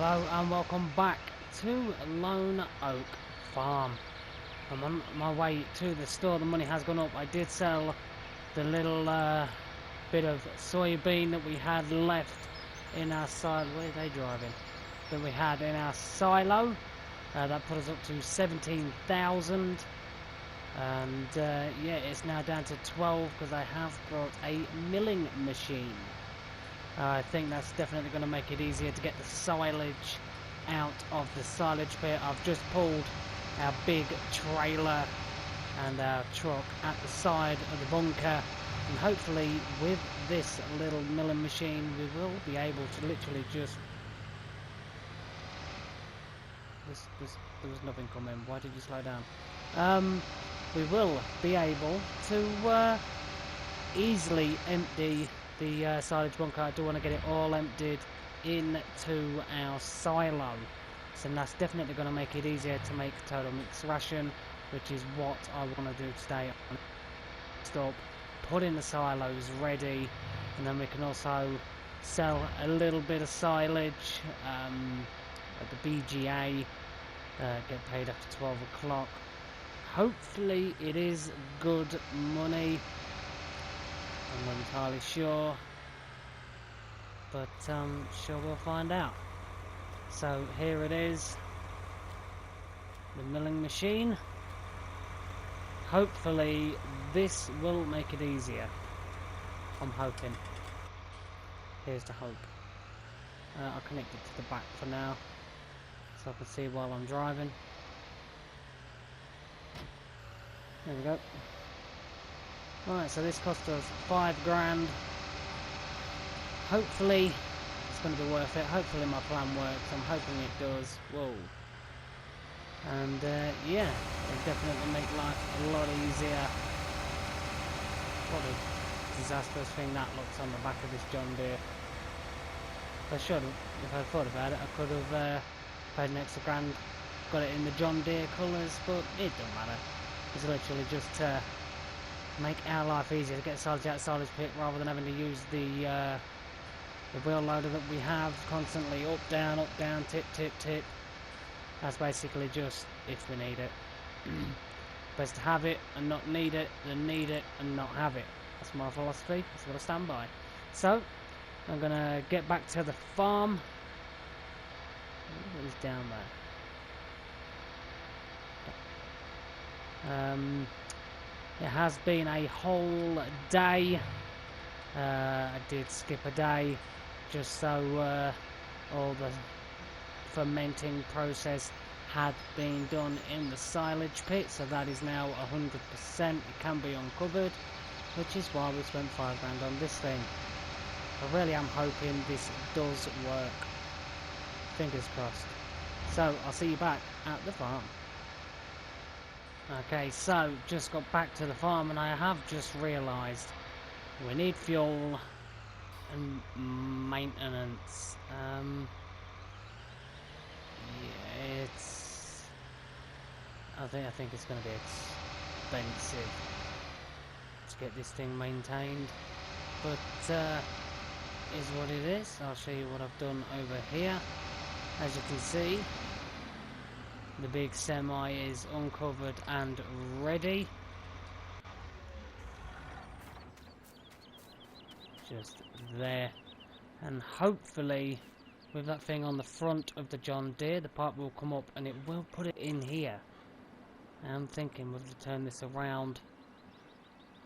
Hello and welcome back to Lone Oak Farm. I'm on my way to the store. The money has gone up. I did sell the little bit of soybean that we had left in our silo. Where are they driving? That we had in our silo. That put us up to 17,000. And yeah, it's now down to 12 because I have brought a milling machine. I think that's definitely going to make it easier to get the silage out of the silage pit. I've just pulled our big trailer and our truck at the side of the bunker, and hopefully with this little milling machine we will be able to literally just... There was nothing coming. Why did you slow down? We will be able to easily empty the silage bunker. I do want to get it all emptied into our silo, so that's definitely going to make it easier to make total mixed ration, which is what I want to do today. Stop putting the silos ready, and then we can also sell a little bit of silage at the BGA, get paid after 12 o'clock. Hopefully it is good money. I'm not entirely sure, but sure we'll find out. So here it is, the milling machine. Hopefully this will make it easier. I'm hoping. Here's the hope. I'll connect it to the back for now, so I can see while I'm driving. There we go. Right, so this cost us £5 grand. Hopefully it's going to be worth it. Hopefully my plan works. I'm hoping it does. Whoa. And yeah, it'll definitely make life a lot easier. What a disastrous thing that looks on the back of this John Deere. I should have, if I'd thought about it, I could have paid an extra grand, got it in the John Deere colours, but it don't matter. It's literally just make our life easier to get silage out of the silage pit, rather than having to use the wheel loader that we have constantly up, down, tip, tip, tip. That's basically just if we need it. Best to have it and not need it than need it and not have it. That's my philosophy. That's what I stand by. So I'm gonna get back to the farm. What is down there? It has been a whole day. I did skip a day just so all the fermenting process had been done in the silage pit, so that is now 100%. It can be uncovered, which is why we spent £5 grand on this thing. I really am hoping this does work. Fingers crossed. So I'll see you back at the farm. Okay, so just got back to the farm and I have just realised we need fuel and maintenance. Yeah, it's... I think it's going to be expensive to get this thing maintained, but is what it is. I'll show you what I've done over here. As you can see, the big semi is uncovered and ready. Just there. And hopefully with that thing on the front of the John Deere, the pipe will come up and it will put it in here. I'm thinking we'll turn this around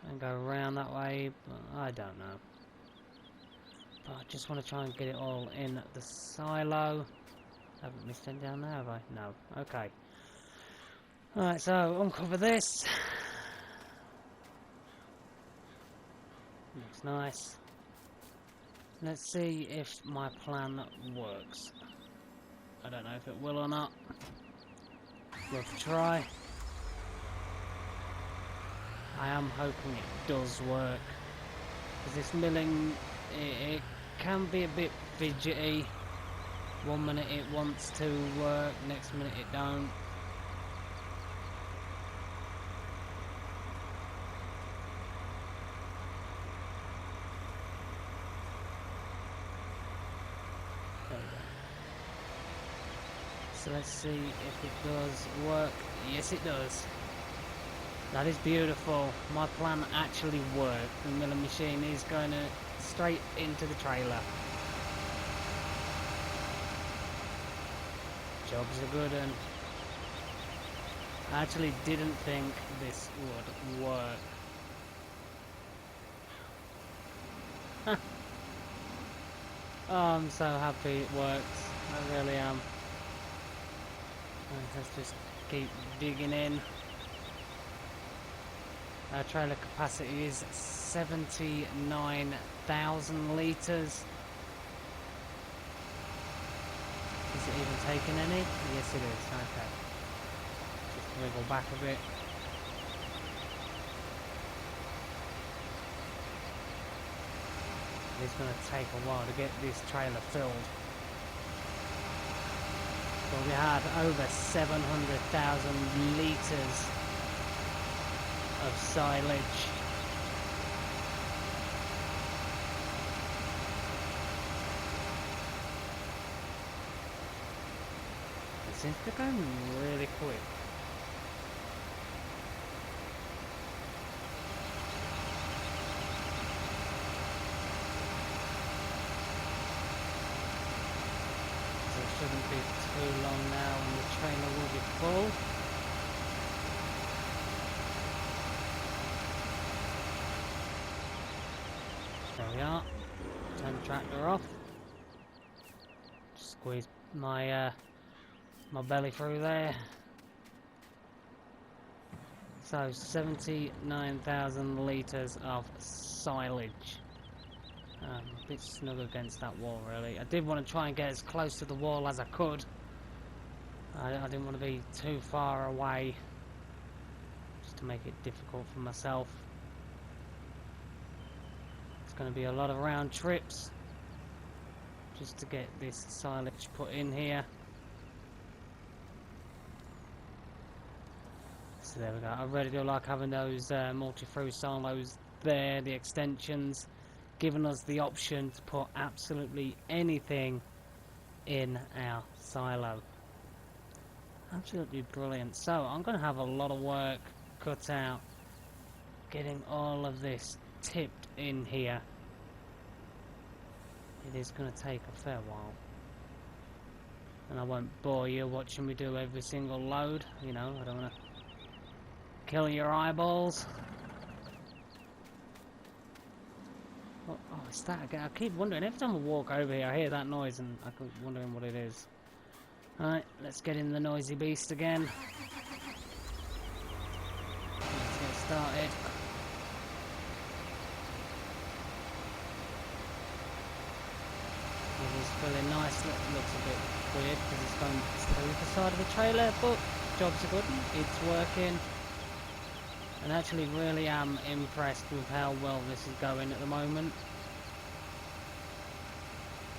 and go around that way, but I don't know. But I just want to try and get it all in the silo. I haven't missed it down there, have I? No. Okay. Alright, so uncover this. Looks nice. Let's see if my plan works. I don't know if it will or not. Worth a try. I am hoping it does work. Because this milling, it can be a bit fidgety. One minute it wants to work, next minute it don't. There we go. So let's see if it does work. Yes, it does. That is beautiful. My plan actually worked. The milling machine is going straight into the trailer. Jobs are good, and I actually didn't think this would work. Oh, I'm so happy it works. I really am. Let's just keep digging in. Our trailer capacity is 79,000 litres. Is it even taking any? Yes, it is. Okay. Just wiggle back a bit. It's going to take a while to get this trailer filled. Well, we had over 700,000 litres of silage. It seems to be going really quick. So it shouldn't be too long now and the trailer will be full. There we are. Turn the tractor off. Just squeeze my my belly through there. So 79,000 litres of silage. A bit snug against that wall, really. I did want to try and get as close to the wall as I could. I didn't want to be too far away, just to make it difficult for myself. It's going to be a lot of round trips just to get this silage put in here. So there we go. I really do like having those multi-through silos there, the extensions, giving us the option to put absolutely anything in our silo. Absolutely brilliant. So I'm going to have a lot of work cut out getting all of this tipped in here. It is going to take a fair while, and I won't bore you watching me do every single load. You know, I don't want to kill your eyeballs. Oh, it's that again. I keep wondering, every time I walk over here I hear that noise and I keep wondering what it is. Alright, let's get in the noisy beast again. Let's get started. It is feeling nice. It looks a bit weird because it's going through the side of the trailer, but jobs are good. It's working. And actually really am impressed with how well this is going at the moment.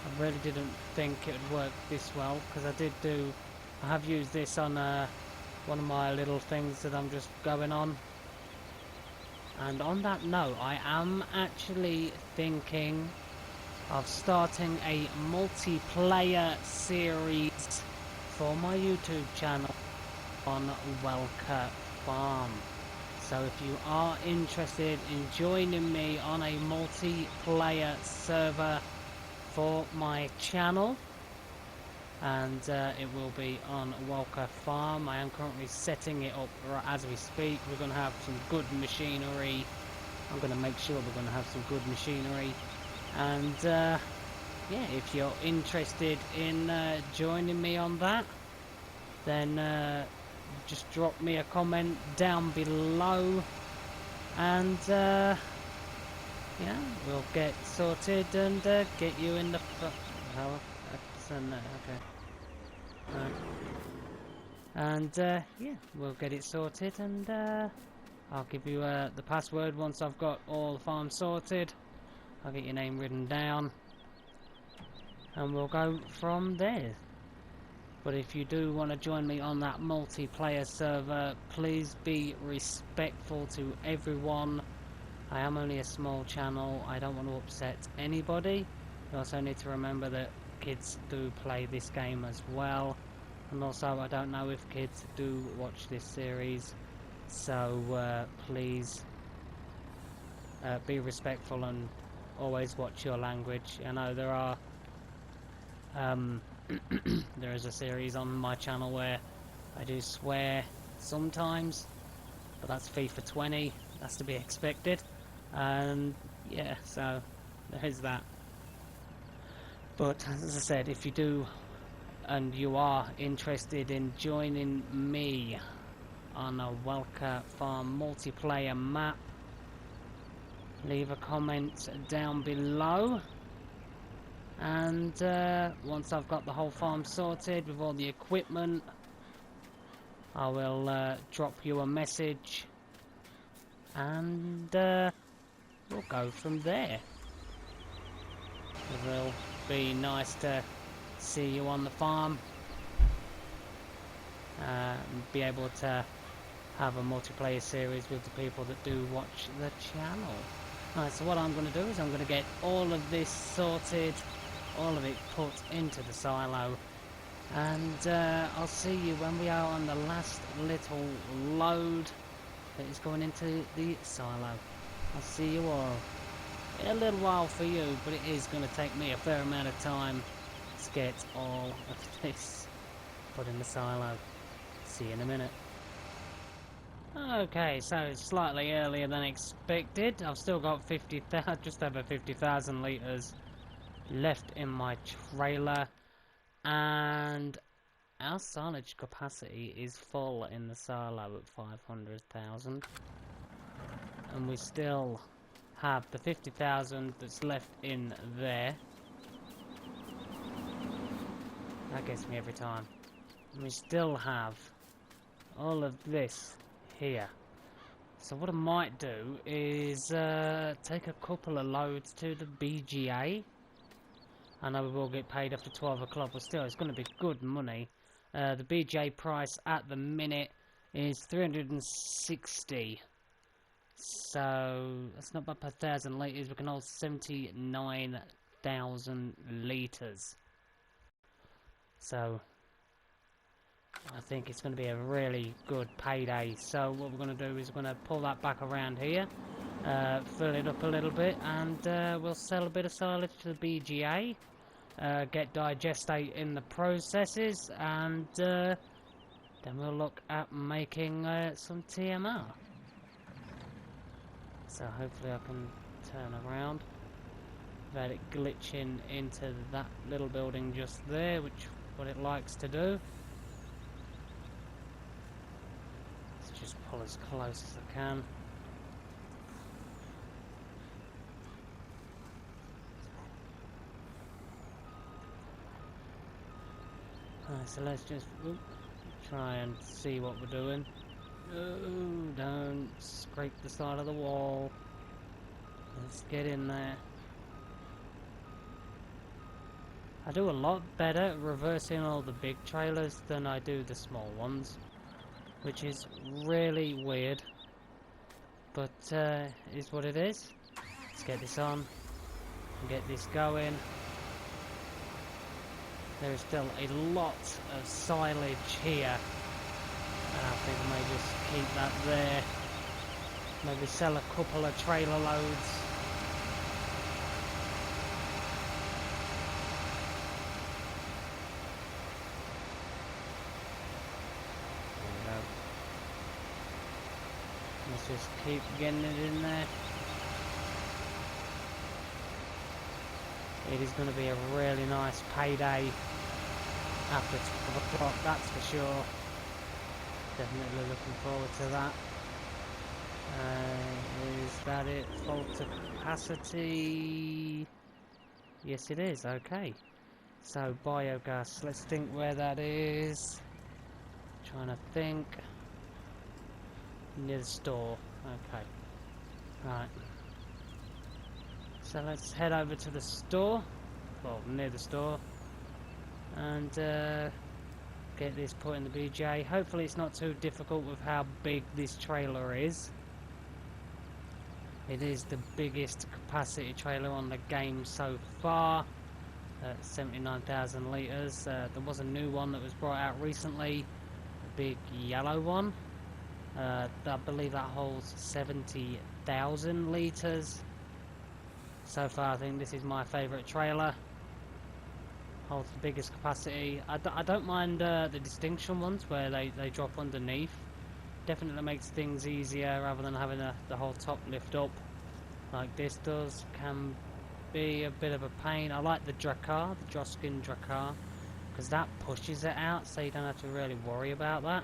I really didn't think it would work this well, because I have used this on one of my little things that I'm just going on. And on that note, I am actually thinking of starting a multiplayer series for my YouTube channel on Welker Farm. So if you are interested in joining me on a multiplayer server for my channel, and it will be on Welker Farm. I am currently setting it up as we speak. We're going to have some good machinery. I'm going to make sure we're going to have some good machinery. And yeah, if you're interested in joining me on that, then just drop me a comment down below, and yeah, we'll get sorted and get you in the okay. Right. And yeah, we'll get it sorted, and I'll give you the password once I've got all the farms sorted. I'll get your name written down, and we'll go from there. But if you do want to join me on that multiplayer server, please be respectful to everyone. I am only a small channel. I don't want to upset anybody. You also need to remember that kids do play this game as well. And also, I don't know if kids do watch this series, so please be respectful and always watch your language. I know there are there is a series on my channel where I do swear sometimes, but that's FIFA 20, that's to be expected. And yeah, so there is that. But as I said, if you do and you are interested in joining me on a Welker Farm multiplayer map, leave a comment down below, and once I've got the whole farm sorted with all the equipment, I will drop you a message, and we'll go from there. It will be nice to see you on the farm, and be able to have a multiplayer series with the people that do watch the channel. Right, so what I'm going to do is I'm going to get all of this sorted, all of it put into the silo, and I'll see you when we are on the last little load that is going into the silo. I'll see you all in a little while for you, but it is going to take me a fair amount of time to get all of this put in the silo. See you in a minute. Okay, so it's slightly earlier than expected. I've still got just over 50,000 litres left in my trailer, and our silage capacity is full in the silo at 500,000, and we still have the 50,000 that's left in there. That gets me every time. And we still have all of this here. So what I might do is take a couple of loads to the BGA. I know we will get paid after 12 o'clock, but still it's going to be good money. The BGA price at the minute is 360. So that's not bad per 1,000 litres. We can hold 79,000 litres. So I think it's going to be a really good payday. So what we're going to do is we're going to pull that back around here, fill it up a little bit, and we'll sell a bit of silage to the BGA, get digestate in the processes, and then we'll look at making some TMR. So hopefully I can turn around without it glitching into that little building just there, which is what it likes to do. Let's just pull as close as I can. Alright, so let's just try and see what we're doing. Oh, don't scrape the side of the wall. Let's get in there. I do a lot better at reversing all the big trailers than I do the small ones, which is really weird, but is what it is. Let's get this on and get this going. There is still a lot of silage here. I think I may just keep that there. Maybe sell a couple of trailer loads. There we go. Let's just keep getting it in there. It is going to be a really nice payday after 12 o'clock, that's for sure. Definitely looking forward to that. Is that it? Full capacity? Yes it is, okay. So biogas, let's think where that is. Trying to think. Near the store, okay. Right. So let's head over to the store. Well, near the store. And get this put in the BJ. Hopefully it's not too difficult with how big this trailer is. It is the biggest capacity trailer on the game so far. 79,000 litres. There was a new one that was brought out recently, a big yellow one. I believe that holds 70,000 litres. So far I think this is my favourite trailer. Holds the biggest capacity. I don't mind the distinction ones where they drop underneath. Definitely makes things easier rather than having the whole top lift up like this does. Can be a bit of a pain. I like the Drakkar, the Droskin Drakkar, because that pushes it out so you don't have to really worry about that.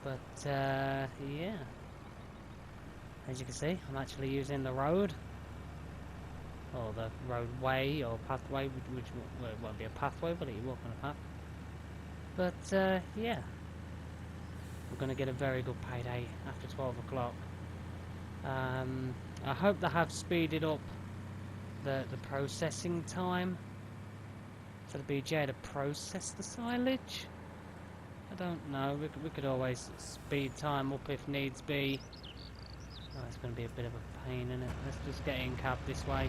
But yeah, as you can see, I'm actually using the road, or the roadway or pathway, which well, it won't be a pathway, but you walk on a path. But yeah, we're going to get a very good payday after 12 o'clock. I hope they have speeded up the processing time for the BGA to process the silage. I don't know, we could always speed time up if needs be. Oh, it's going to be a bit of a pain, isn't it? Let's just get in cab this way.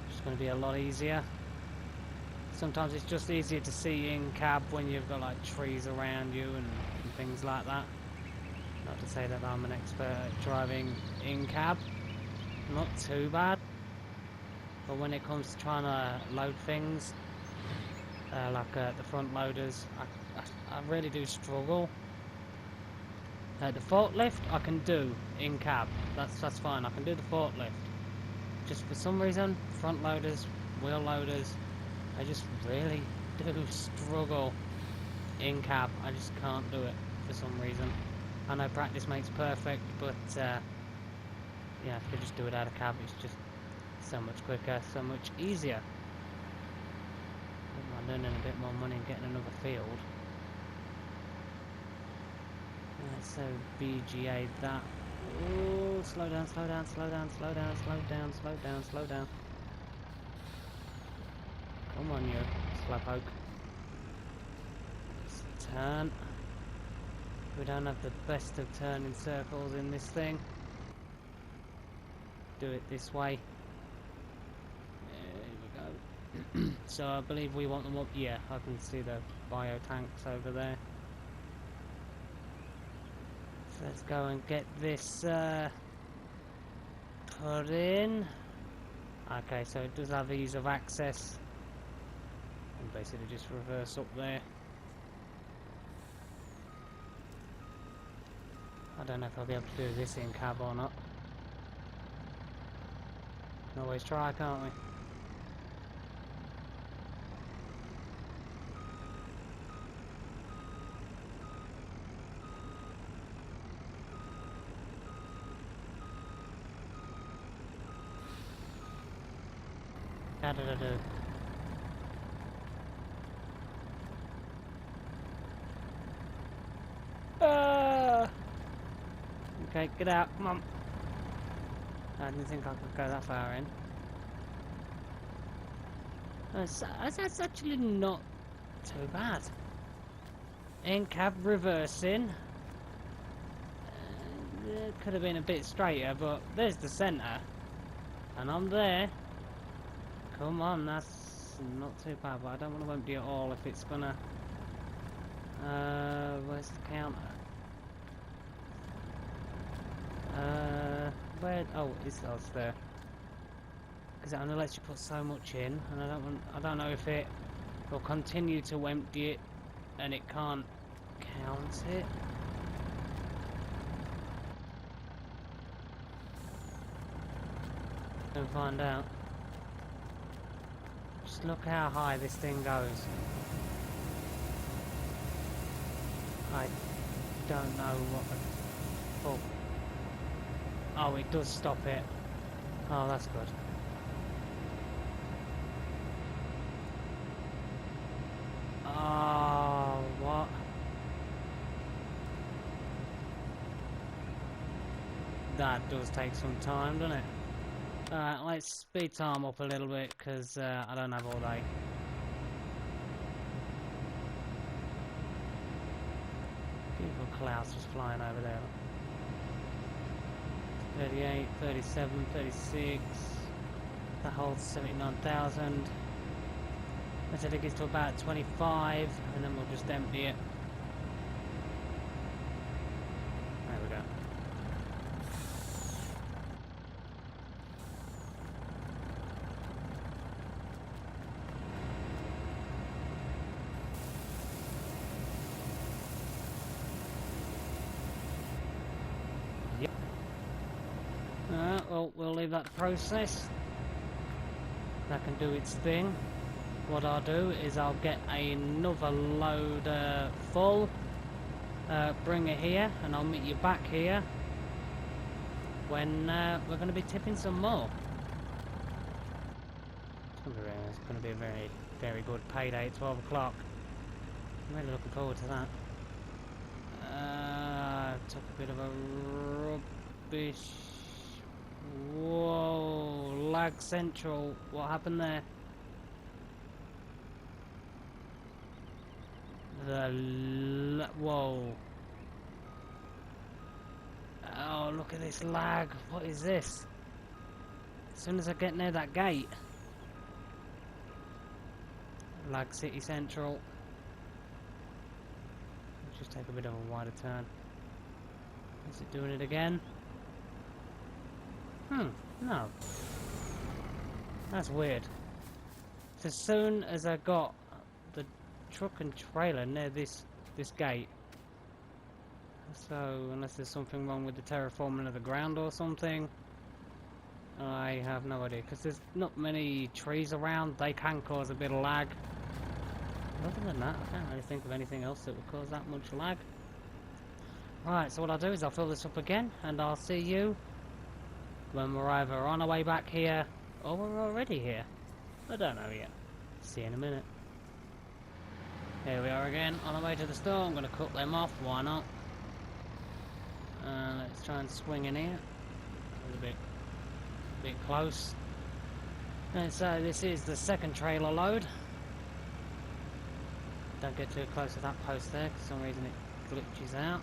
It's going to be a lot easier. Sometimes it's just easier to see in cab when you've got like trees around you and things like that. Not to say that I'm an expert at driving in cab. Not too bad. But when it comes to trying to load things, like the front loaders, I really do struggle. The forklift I can do in cab. That's fine. I can do the forklift. Just for some reason, front loaders, wheel loaders, I just really do struggle in cab. I just can't do it for some reason. I know practice makes perfect, but yeah, if you just do it out of cab, it's just so much quicker, so much easier. I'm earning a bit more money and getting another field. So BGA that. Ooh, slow down, slow down, slow down, slow down, slow down, slow down, slow down. Come on, you slowpoke. Let's turn. We don't have the best of turning circles in this thing. Do it this way. There we go. So I believe we want them up. Yeah, I can see the bio tanks over there. So let's go and get this put in. Okay, so it does have ease of access. And basically just reverse up there. I don't know if I'll be able to do this in cab or not. Can always try, can't we? How did I do? Okay, get out, come on. I didn't think I could go that far in. That's actually not too bad. In cab reversing. It could have been a bit straighter, but there's the centre. And I'm there. Come on, that's not too bad, but I don't want to empty it all if it's gonna... where's the counter? Where? Oh, it's there. Because it only lets you put so much in, and I don't know if it will continue to empty it, and it can't count it. We'll find out. Just look how high this thing goes. I don't know what the fuck. Oh, it does stop it. Oh, that's good. Oh, what? That does take some time, doesn't it? Alright, let's speed time up a little bit, because I don't have all day. Beautiful clouds just flying over there. 38, 37, 36. That holds 79,000. Until it gets to about 25, and then we'll just empty it. There we go. Yep. Well, we'll leave that process. That can do its thing. What I'll do is I'll get another load full, bring it here, and I'll meet you back here when we're going to be tipping some more. It's going to be a very, very good payday at 12 o'clock. I'm really looking forward to that. Took a bit of a rubbish. Whoa, lag central. What happened there? Whoa. Oh, look at this lag. What is this? As soon as I get near that gate. Lag City Central. Let's just take a bit of a wider turn. Is it doing it again? No. That's weird. So as soon as I got the truck and trailer near this gate, so unless there's something wrong with the terraforming of the ground or something, I have no idea, because there's not many trees around. They can cause a bit of lag. Other than that, I can't really think of anything else that would cause that much lag. Right, so what I'll do is I'll fill this up again, and I'll see you when we're either on our way back here or we're already here. I don't know yet. See you in a minute. Here we are again, on our way to the store. I'm going to cut them off, why not? Let's try and swing in here. A bit close. And so this is the second trailer load. Don't get too close to that post there, for some reason it glitches out.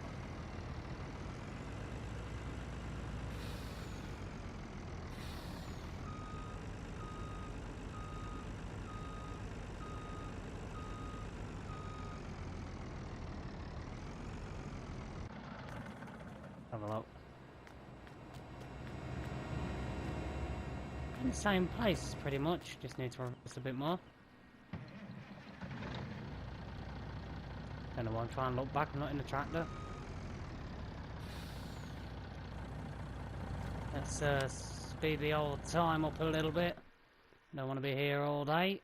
Have a look. In the same place, pretty much. Just need to reverse a bit more. Don't know why I'm trying to look back. I'm not in the tractor. Let's speed the old time up a little bit. Don't want to be here all day.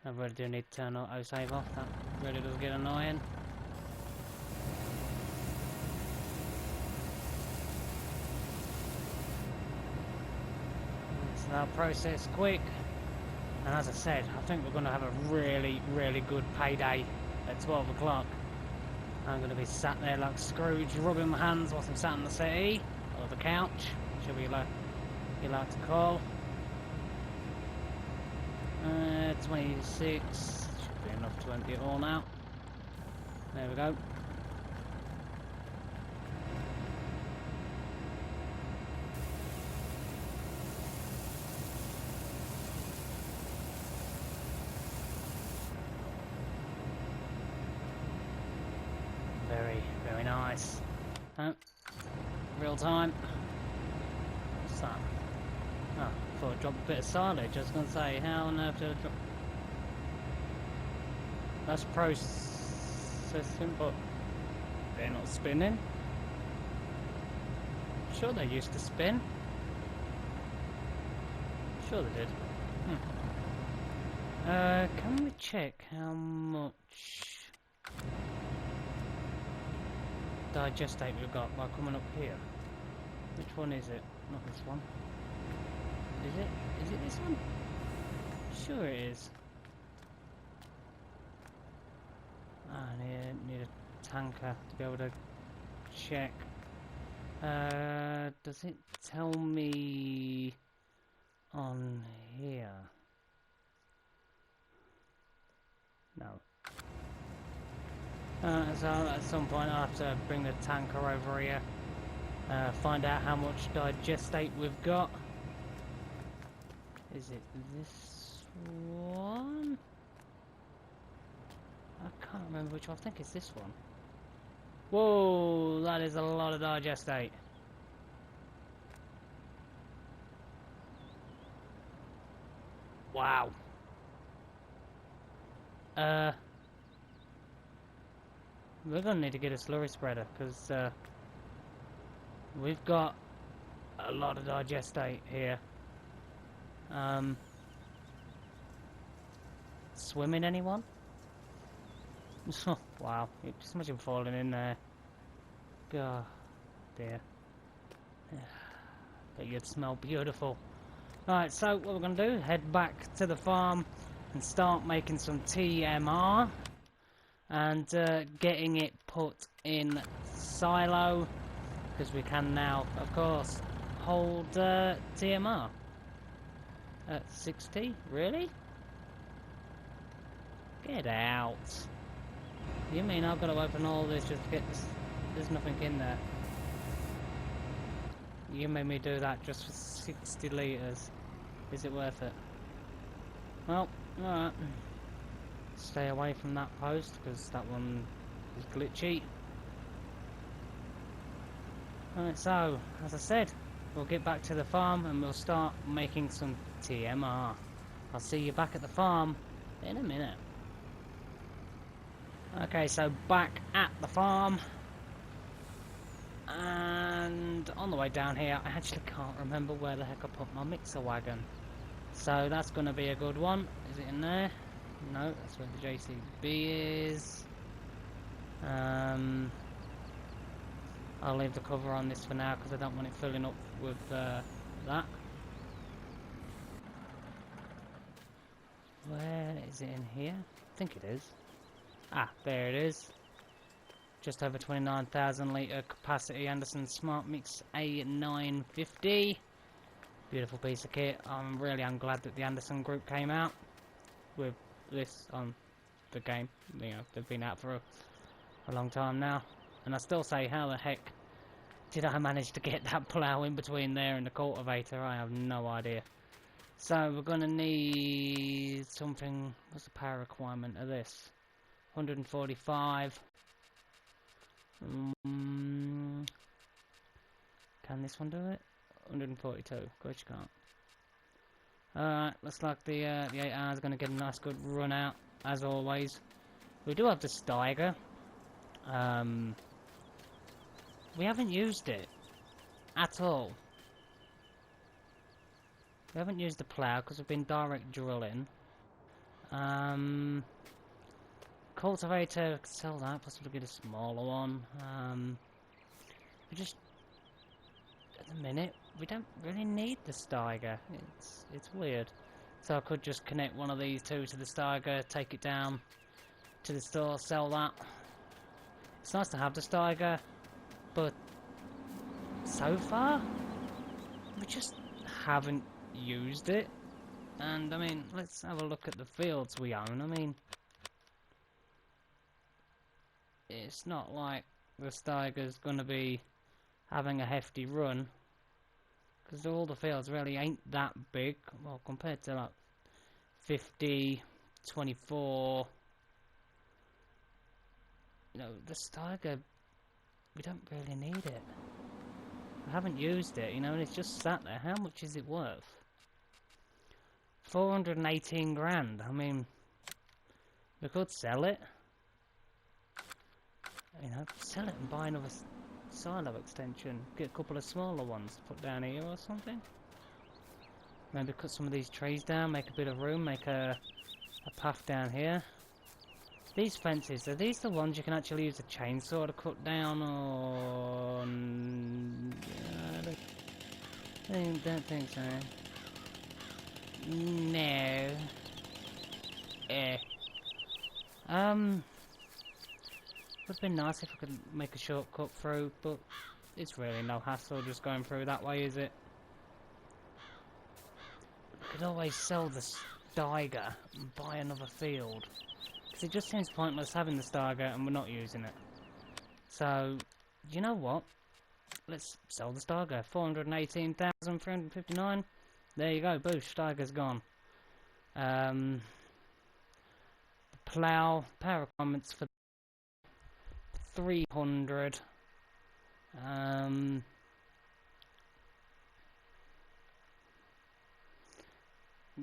I really do need to turn autosave off. That really does get annoying. I'll process quick, and as I said, I think we're going to have a really, really good payday at 12 o'clock. I'm going to be sat there like Scrooge, rubbing my hands whilst I'm sat in the settee, or the couch, whichever you like to call. 26, should be enough to empty it all now. There we go. Very nice. Oh, real time. What's that? Oh, I thought I dropped a bit of silage. I was going to say, how on earth did I drop? That's processing, but they're not spinning. Sure, they used to spin. Sure, they did. Can we check how much digestate we've got by coming up here? Which one is it? Not this one. Is it? Is it this one? Sure it is. I need a tanker to be able to check. Does it tell me on here? No. So at some point I'll have to bring the tanker over here, find out how much digestate we've got. Is it this one? I can't remember which one. I think it's this one. Whoa, that is a lot of digestate. Wow. We're gonna need to get a slurry spreader because we've got a lot of digestate here. Swimming, anyone? Wow, just imagine falling in there. God, dear. But you'd smell beautiful. Alright, so what we're going to do, head back to the farm and start making some TMR. And getting it put in silo. Because we can now, of course, hold TMR. At 60? Really? Get out. You mean I've got to open all this just to get this? There's nothing in there. You made me do that just for 60 litres. Is it worth it? Well, alright. Stay away from that post because that one is glitchy. Alright, so, as I said, we'll get back to the farm and we'll start making some TMR. I'll see you back at the farm in a minute. Okay, so back at the farm. And on the way down here, I actually can't remember where the heck I put my mixer wagon. So that's going to be a good one. Is it in there? No, that's where the JCB is. I'll leave the cover on this for now because I don't want it filling up with that. Where is it in here? I think it is. Ah, there it is. Just over 29,000 litre capacity Anderson Smart Mix A950. Beautiful piece of kit. I'm glad that the Anderson group came out with this on the game. You know, they've been out for a long time now. And I still say, how the heck did I manage to get that plough in between there and the cultivator? I have no idea. So we're going to need something. What's the power requirement of this? 145. Can this one do it? 142. Of course you can't. Alright, looks like the 8 hours is going to get a nice good run out, as always. We do have the Steiger. We haven't used it at all. We haven't used the plough because we've been direct drilling. Cultivator, could sell that, possibly get a smaller one. We just, at the minute, we don't really need the Steiger. It's weird. So I could just connect one of these two to the Steiger, take it down to the store, sell that. It's nice to have the Steiger, but so far we just haven't used it. And I mean, let's have a look at the fields we own. I mean, it's not like the Steiger's gonna be having a hefty run, because all the fields really ain't that big. Well, compared to like 50, 24, you know, the Steiger, we don't really need it. I haven't used it, you know, and it's just sat there. How much is it worth? 418 grand. I mean, we could sell it. You know, sell it and buy another silo extension. Get a couple of smaller ones to put down here or something. Maybe cut some of these trees down, make a bit of room, make a path down here. These fences, are these the ones you can actually use a chainsaw to cut down, or... I don't think so. No. Would have been nice if I could make a shortcut through, but it's really no hassle just going through that way, is it? We could always sell the Steiger and buy another field. Because it just seems pointless having the Steiger and we're not using it. So, you know what? Let's sell the Steiger. 418,359. There you go, boosh, Steiger's gone. The plough, power requirements for 300.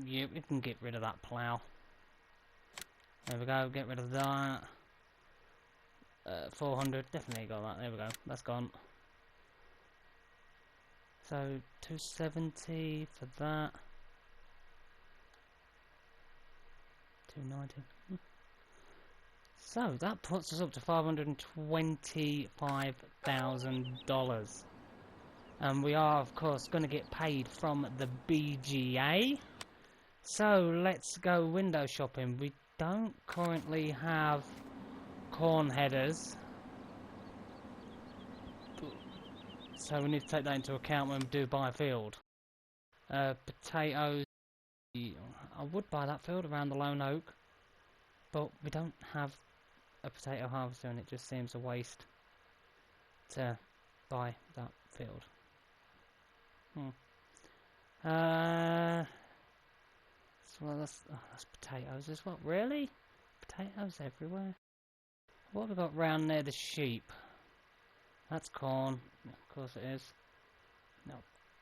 Yeah, we can get rid of that plough. There we go, get rid of that. 400, definitely got that, there we go, that's gone. So, 270 for that. 290. So, that puts us up to $525,000. And we are, of course, going to get paid from the BGA. So, let's go window shopping. We don't currently have corn headers, so we need to take that into account when we do buy a field. Potatoes, I would buy that field around the Lone Oak, but we don't have a potato harvester and it just seems a waste to buy that field. So that's potatoes as well. Really? Potatoes everywhere? What have we got round near the sheep? That's corn. Of course it is. No,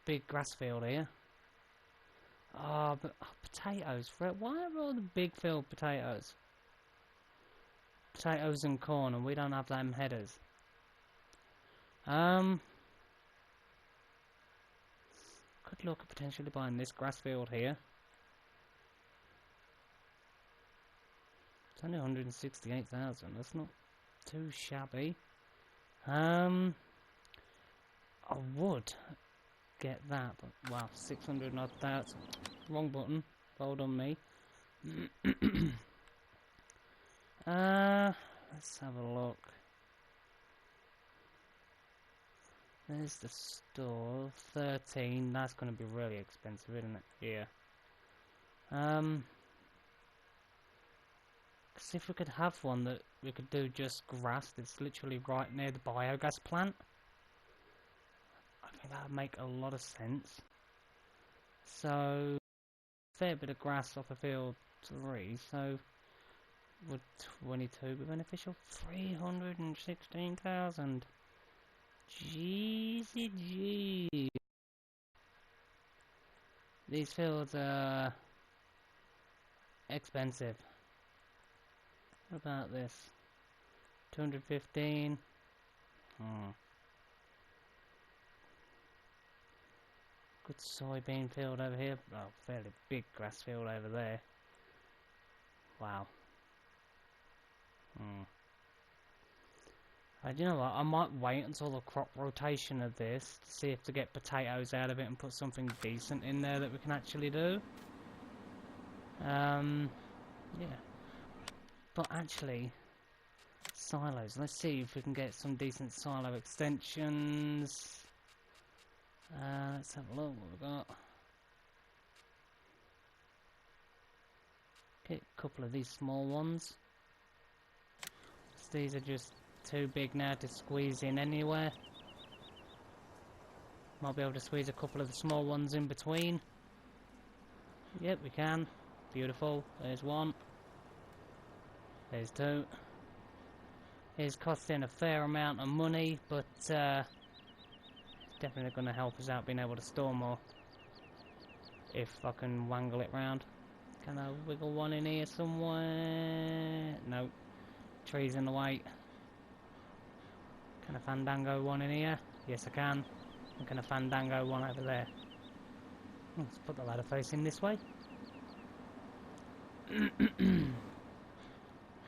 big grass field here. Oh, but potatoes. Why are all the big field potatoes? Potatoes and corn, and we don't have them headers. Could look at potentially buying this grass field here. It's only 168,000. That's not too shabby. I would get that, but wow, 600 odd thousand. Wrong button. Hold on me. Let's have a look. There's the store. 13. That's going to be really expensive, isn't it? Yeah. Because if we could have one that we could do just grass that's literally right near the biogas plant, I think that would make a lot of sense. So, fair bit of grass off of field 3, so would 22 be beneficial? 316,000. Jeezy gee. These fields are expensive. What about this? 215. Good soybean field over here. Oh, fairly big grass field over there. Wow. You know what? I might wait until the crop rotation of this to see if to get potatoes out of it and put something decent in there that we can actually do. Yeah. But actually, silos. Let's see if we can get some decent silo extensions. Let's have a look what we've got. Get a couple of these small ones. These are just too big now to squeeze in anywhere. Might be able to squeeze a couple of the small ones in between. Yep, we can. Beautiful. There's one. There's two. It's costing a fair amount of money, but it's definitely going to help us out being able to store more. If I can wangle it round. Can I wiggle one in here somewhere? Nope. Trees in the way. Can I fandango one in here? Yes I can. And can I fandango one over there? Let's put the ladder facing this way.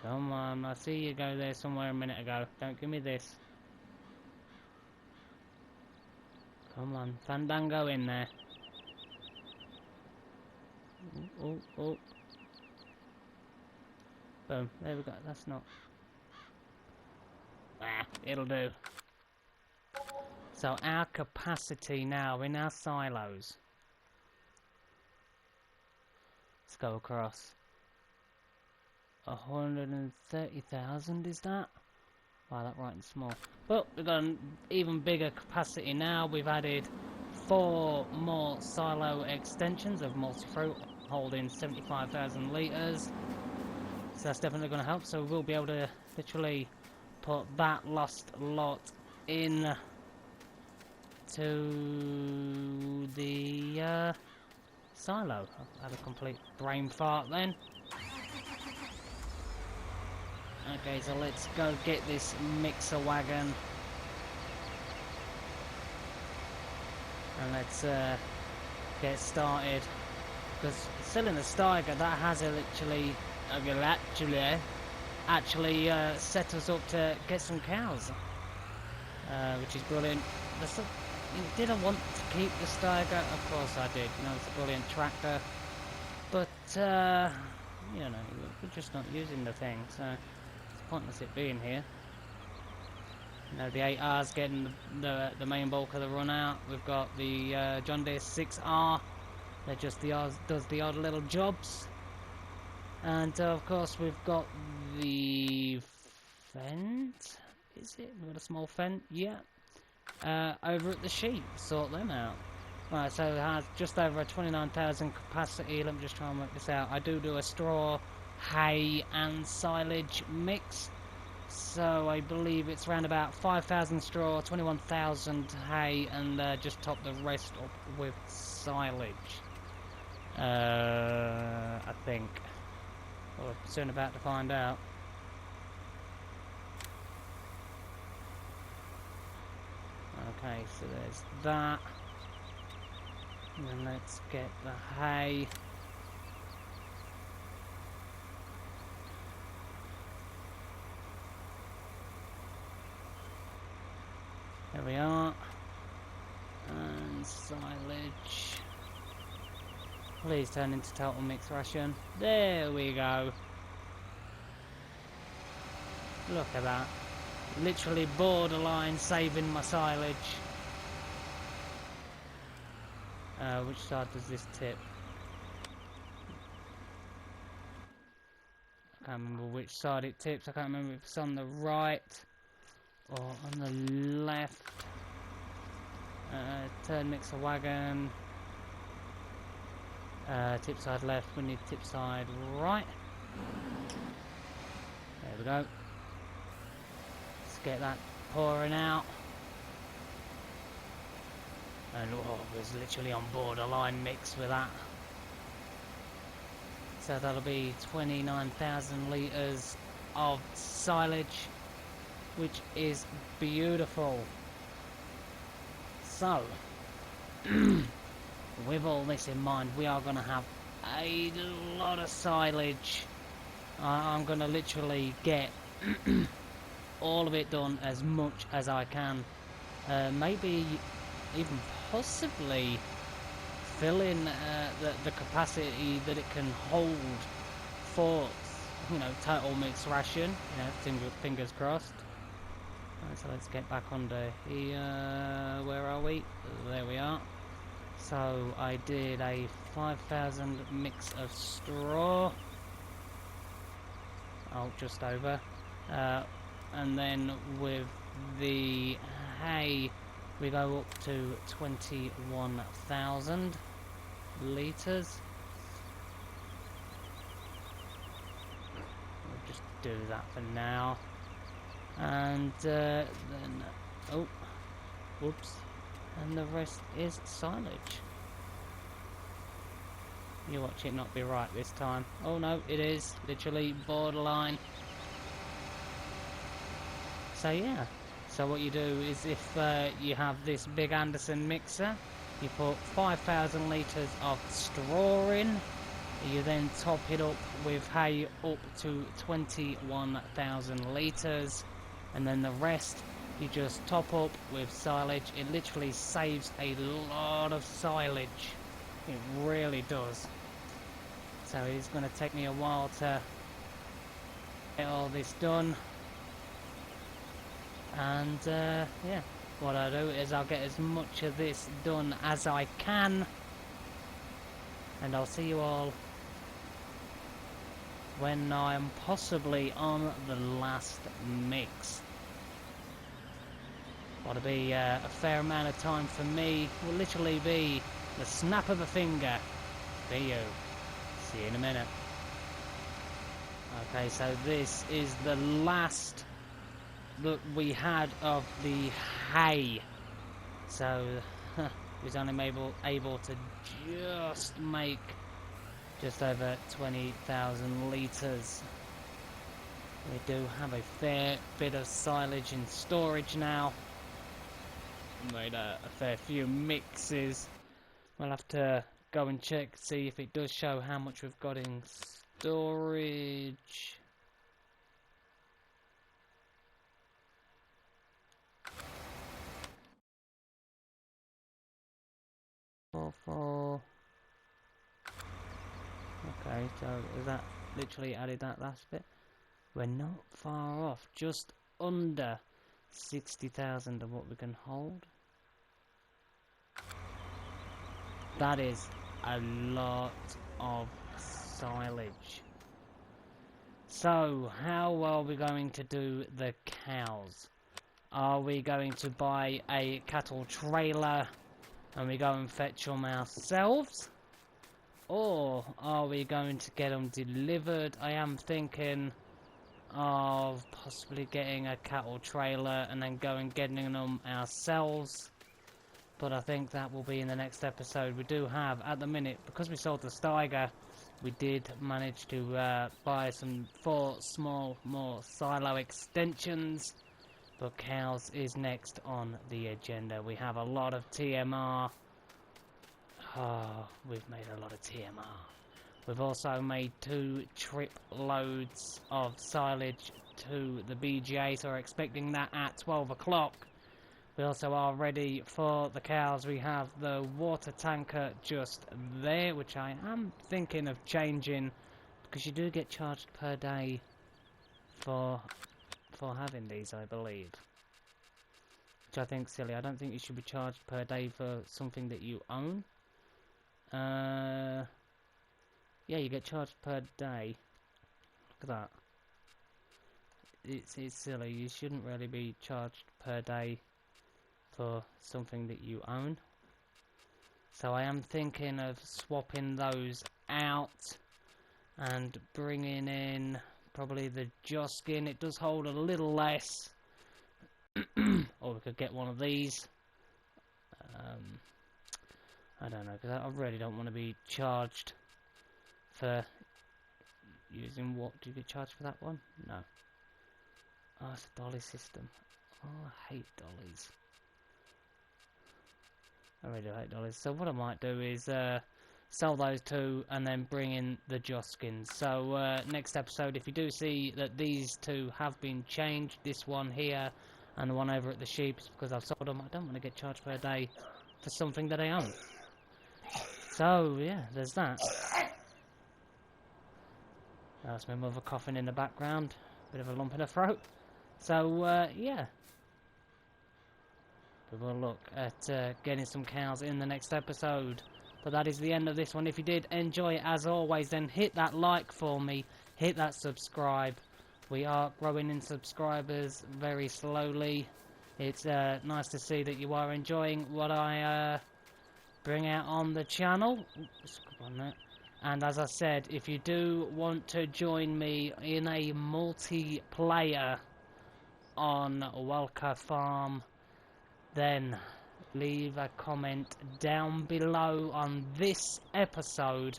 Come on, I see you go there somewhere a minute ago. Don't give me this. Come on, fandango in there. Oh. Boom, there we go, that's not... it'll do. So our capacity now in our silos. Let's go across. 130,000 is that? Wow, that right and small. But we've got an even bigger capacity now. We've added 4 more silo extensions of multi-fruit holding 75,000 litres. So that's definitely going to help. So we'll be able to literally put that lost lot in to the silo. I've had a complete brain fart then. Okay, so let's go get this mixer wagon. And let's get started. Because selling the Steiger, that has actually set us up to get some cows. Which is brilliant. Did I want to keep the Steiger? Of course I did. You know, it's a brilliant tractor. But, you know, we're just not using the thing, so it's pointless it being here. You know, the 8R's getting the main bulk of the run out. We've got the John Deere 6R that just does the odd little jobs. And of course we've got the Fendt. Is it? We've got a small Fendt? Yeah. Over at the sheep, sort them out. Right, so it has just over a 29,000 capacity. Let me just try and work this out. I do a straw, hay and silage mix. So I believe it's around about 5,000 straw, 21,000 hay, and just top the rest up with silage. I think. Well, I'm soon about to find out. Okay, so there's that. And then let's get the hay. There we are. And silage. Please turn into total mixed ration. There we go. Look at that. Literally borderline saving my silage. Which side does this tip? I can't remember which side it tips. I can't remember if it's on the right or on the left. Turn mixer wagon. Tip side left. We need tip side right. There we go. Let's get that pouring out. And oh, it was literally on borderline mix with that. So that'll be 29,000 litres of silage, which is beautiful. So, with all this in mind, we are going to have a lot of silage. I'm going to literally get all of it done as much as I can. Maybe even possibly fill in the capacity that it can hold for, you know, total mixed ration. You know, fingers crossed. Right, so let's get back under here. Where are we? There we are. So I did a 5,000 mix of straw. Oh, just over. And then with the hay, we go up to 21,000 litres. We'll just do that for now. And then, oh, whoops, and the rest is silage. You watch it not be right this time. Oh no, it is, literally borderline. So yeah, so what you do is if you have this big Anderson mixer, you put 5,000 litres of straw in, you then top it up with hay up to 21,000 litres, and then the rest you just top up with silage. It literally saves a lot of silage, it really does. So it's going to take me a while to get all this done. And yeah, what I'll do is I'll get as much of this done as I can, and I'll see you all when I'm possibly on the last mix. What'll be a fair amount of time for me, will literally be the snap of a finger. See you. See you in a minute. Okay, so this is the last that we had of the hay. So we was only able to just make just over 20,000 litres. We do have a fair bit of silage in storage now. Made a fair few mixes. We'll have to go and check, see if it does show how much we've got in storage. Four. Okay, so is that literally added that last bit? We're not far off, just under 60,000 of what we can hold. That is a lot of silage. So, how are we going to do the cows? Are we going to buy a cattle trailer and we go and fetch them ourselves? Or are we going to get them delivered? I am thinking of possibly getting a cattle trailer and then go and getting them ourselves. But I think that will be in the next episode. We do have, at the minute, because we sold the Steiger, we did manage to buy some 4 small, more silo extensions. But cows is next on the agenda. We have a lot of TMR. Oh, we've made a lot of TMR. We've also made 2 trip loads of silage to the BGA, so we're expecting that at 12 o'clock. We also are ready for the cows. We have the water tanker just there, which I am thinking of changing, because you do get charged per day for having these, I believe. Which I think silly. I don't think you should be charged per day for something that you own. Yeah, you get charged per day. Look at that. It's silly. You shouldn't really be charged per day for something that you own. So I am thinking of swapping those out and bringing in probably the Joskin. It does hold a little less. Or we could get one of these. I don't know, because I really don't want to be charged for using what? Do you get charged for that one? No. Oh, it's a dolly system. Oh, I hate dollies. I really hate dollies. So what I might do is sell those 2 and then bring in the Joskins. So next episode, if you do see that these 2 have been changed, this one here and the one over at the sheep, is because I've sold them. I don't want to get charged per day for something that I own. So yeah, there's that. That's my mother coughing in the background. Bit of a lump in her throat. So yeah. We will look at getting some cows in the next episode. But that is the end of this one. If you did enjoy it, as always, then hit that like for me. Hit that subscribe. We are growing in subscribers very slowly. It's nice to see that you are enjoying what I bring out on the channel. Oops, on that. And as I said, if you do want to join me in a multiplayer on Welker Farm, then leave a comment down below on this episode,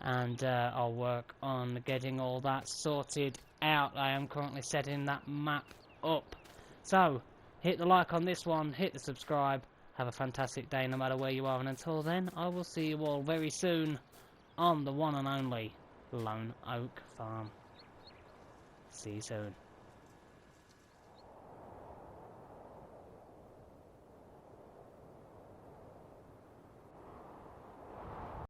and I'll work on getting all that sorted out. I am currently setting that map up. So hit the like on this one, hit the subscribe. Have a fantastic day no matter where you are, and until then, I will see you all very soon on the one and only Lone Oak Farm. See you soon.